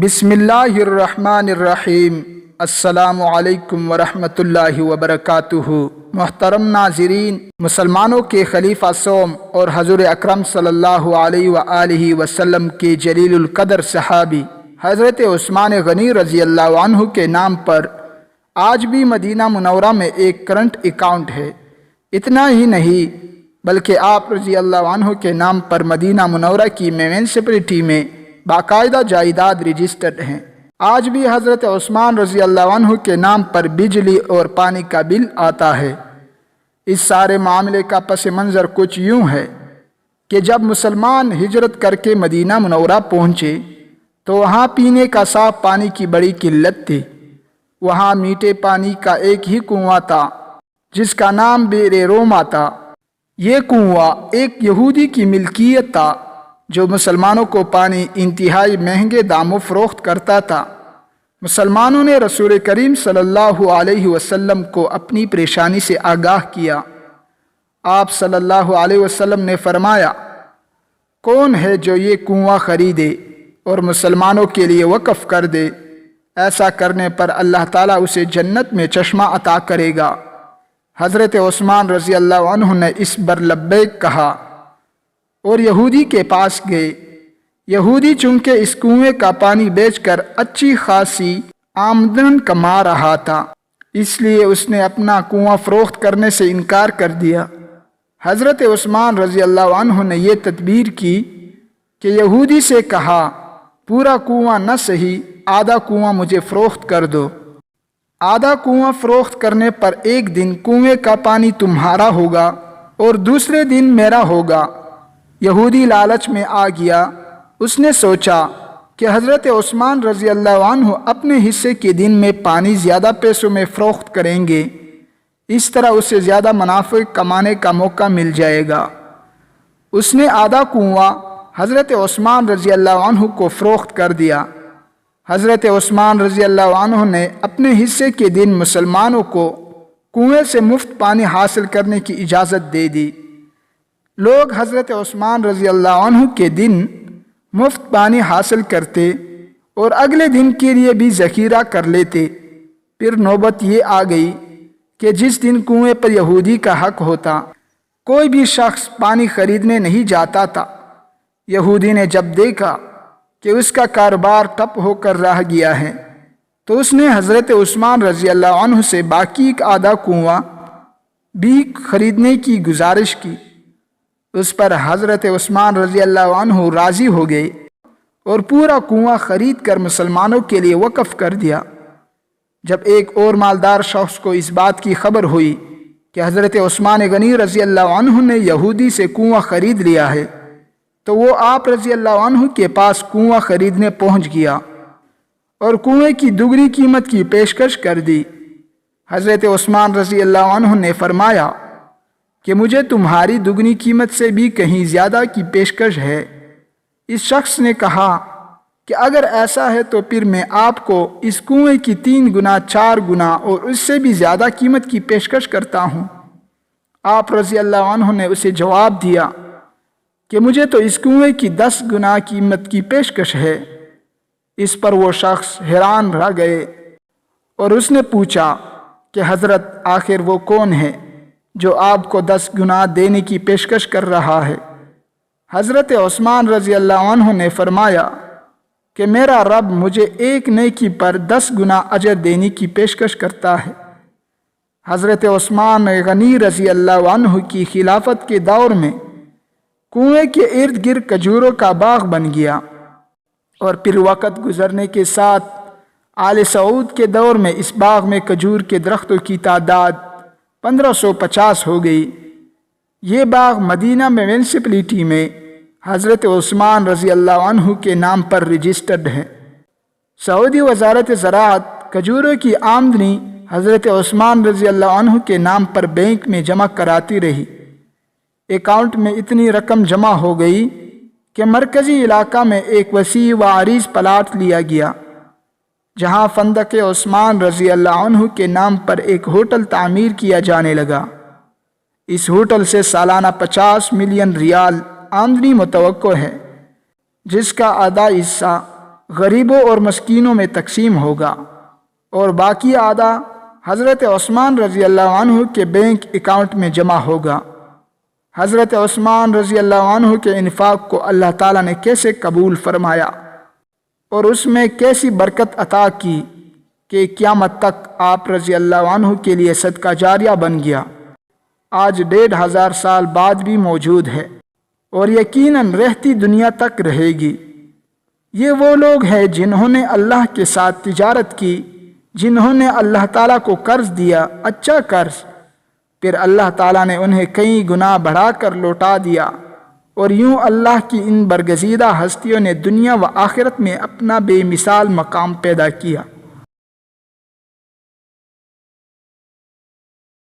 بسم اللہ الرحمن الرحیم۔ السلام علیکم ورحمۃ اللہ وبرکاتہ۔ محترم ناظرین، مسلمانوں کے خلیفہ سوم اور حضور اکرم صلی اللہ علیہ وآلہ وسلم کے جلیل القدر صحابی حضرت عثمان غنی رضی اللہ عنہ کے نام پر آج بھی مدینہ منورہ میں ایک کرنٹ اکاؤنٹ ہے۔ اتنا ہی نہیں بلکہ آپ رضی اللہ عنہ کے نام پر مدینہ منورہ کی میونسپلٹی میں باقاعدہ جائیداد رجسٹرڈ ہیں۔ آج بھی حضرت عثمان رضی اللہ عنہ کے نام پر بجلی اور پانی کا بل آتا ہے۔ اس سارے معاملے کا پس منظر کچھ یوں ہے کہ جب مسلمان ہجرت کر کے مدینہ منورہ پہنچے تو وہاں پینے کا صاف پانی کی بڑی قلت تھی۔ وہاں میٹھے پانی کا ایک ہی کنواں تھا جس کا نام بئر روما تھا۔ یہ کنواں ایک یہودی کی ملکیت تھا جو مسلمانوں کو پانی انتہائی مہنگے داموں فروخت کرتا تھا۔ مسلمانوں نے رسول کریم صلی اللہ علیہ وسلم کو اپنی پریشانی سے آگاہ کیا۔ آپ صلی اللہ علیہ وسلم نے فرمایا، کون ہے جو یہ کنواں خریدے اور مسلمانوں کے لیے وقف کر دے؟ ایسا کرنے پر اللہ تعالیٰ اسے جنت میں چشمہ عطا کرے گا۔ حضرت عثمان رضی اللہ عنہ نے اس پر لبیک کہا اور یہودی کے پاس گئے۔ یہودی چونکہ اس کنویں کا پانی بیچ کر اچھی خاصی آمدن کما رہا تھا، اس لیے اس نے اپنا کنواں فروخت کرنے سے انکار کر دیا۔ حضرت عثمان رضی اللہ عنہ نے یہ تدبیر کی کہ یہودی سے کہا، پورا کنواں نہ صحیح، آدھا کنواں مجھے فروخت کر دو۔ آدھا کنواں فروخت کرنے پر ایک دن کنویں کا پانی تمہارا ہوگا اور دوسرے دن میرا ہوگا۔ یہودی لالچ میں آ گیا۔ اس نے سوچا کہ حضرت عثمان رضی اللہ عنہ اپنے حصے کے دن میں پانی زیادہ پیسوں میں فروخت کریں گے، اس طرح اسے زیادہ منافع کمانے کا موقع مل جائے گا۔ اس نے آدھا کنواں حضرت عثمان رضی اللہ عنہ کو فروخت کر دیا۔ حضرت عثمان رضی اللہ عنہ نے اپنے حصے کے دن مسلمانوں کو کنویں سے مفت پانی حاصل کرنے کی اجازت دے دی۔ لوگ حضرت عثمان رضی اللہ عنہ کے دن مفت پانی حاصل کرتے اور اگلے دن کے لیے بھی ذخیرہ کر لیتے۔ پھر نوبت یہ آ گئی کہ جس دن کنویں پر یہودی کا حق ہوتا، کوئی بھی شخص پانی خریدنے نہیں جاتا تھا۔ یہودی نے جب دیکھا کہ اس کا کاروبار ٹھپ ہو کر رہ گیا ہے تو اس نے حضرت عثمان رضی اللہ عنہ سے باقی آدھا کنواں بھی خریدنے کی گزارش کی۔ اس پر حضرت عثمان رضی اللہ عنہ راضی ہو گئے اور پورا کنواں خرید کر مسلمانوں کے لیے وقف کر دیا۔ جب ایک اور مالدار شخص کو اس بات کی خبر ہوئی کہ حضرت عثمان غنی رضی اللہ عنہ نے یہودی سے کنواں خرید لیا ہے تو وہ آپ رضی اللہ عنہ کے پاس کنواں خریدنے پہنچ گیا اور کنویں کی دوگنی قیمت کی پیشکش کر دی۔ حضرت عثمان رضی اللہ عنہ نے فرمایا کہ مجھے تمہاری دوگنی قیمت سے بھی کہیں زیادہ کی پیشکش ہے۔ اس شخص نے کہا کہ اگر ایسا ہے تو پھر میں آپ کو اس کنویں کی 3 گنا 4 گنا اور اس سے بھی زیادہ قیمت کی پیشکش کرتا ہوں۔ آپ رضی اللہ عنہ نے اسے جواب دیا کہ مجھے تو اس کنویں کی 10 گنا قیمت کی پیشکش ہے۔ اس پر وہ شخص حیران رہ گئے اور اس نے پوچھا کہ حضرت آخر وہ کون ہے جو آپ کو 10 گنا دینے کی پیشکش کر رہا ہے؟ حضرت عثمان رضی اللہ عنہ نے فرمایا کہ میرا رب مجھے ایک نیکی پر 10 گنا اجر دینے کی پیشکش کرتا ہے۔ حضرت عثمان غنی رضی اللہ عنہ کی خلافت کے دور میں کنویں کے ارد گرد کھجوروں کا باغ بن گیا اور پھر وقت گزرنے کے ساتھ آل سعود کے دور میں اس باغ میں کھجور کے درختوں کی تعداد 1550 ہو گئی۔ یہ باغ مدینہ میونسپلٹی میں حضرت عثمان رضی اللہ عنہ کے نام پر رجسٹرڈ ہے۔ سعودی وزارت زراعت کھجوروں کی آمدنی حضرت عثمان رضی اللہ عنہ کے نام پر بینک میں جمع کراتی رہی۔ اکاؤنٹ میں اتنی رقم جمع ہو گئی کہ مرکزی علاقہ میں ایک وسیع و عریض پلاٹ لیا گیا جہاں فندق عثمان رضی اللہ عنہ کے نام پر ایک ہوٹل تعمیر کیا جانے لگا۔ اس ہوٹل سے سالانہ 50 ملین ریال آمدنی متوقع ہے، جس کا آدھا حصہ غریبوں اور مسکینوں میں تقسیم ہوگا، اور باقی آدھا حضرت عثمان رضی اللہ عنہ کے بینک اکاؤنٹ میں جمع ہوگا۔ حضرت عثمان رضی اللہ عنہ کے انفاق کو اللہ تعالیٰ نے کیسے قبول فرمایا اور اس میں کیسی برکت عطا کی کہ قیامت تک آپ رضی اللہ عنہ کے لیے صدقہ جاریہ بن گیا، آج 1500 سال بعد بھی موجود ہے اور یقیناً رہتی دنیا تک رہے گی۔ یہ وہ لوگ ہیں جنہوں نے اللہ کے ساتھ تجارت کی، جنہوں نے اللہ تعالیٰ کو قرض دیا، اچھا قرض، پھر اللہ تعالیٰ نے انہیں کئی گنا بڑھا کر لوٹا دیا، اور یوں اللہ کی ان برگزیدہ ہستیوں نے دنیا و آخرت میں اپنا بے مثال مقام پیدا کیا۔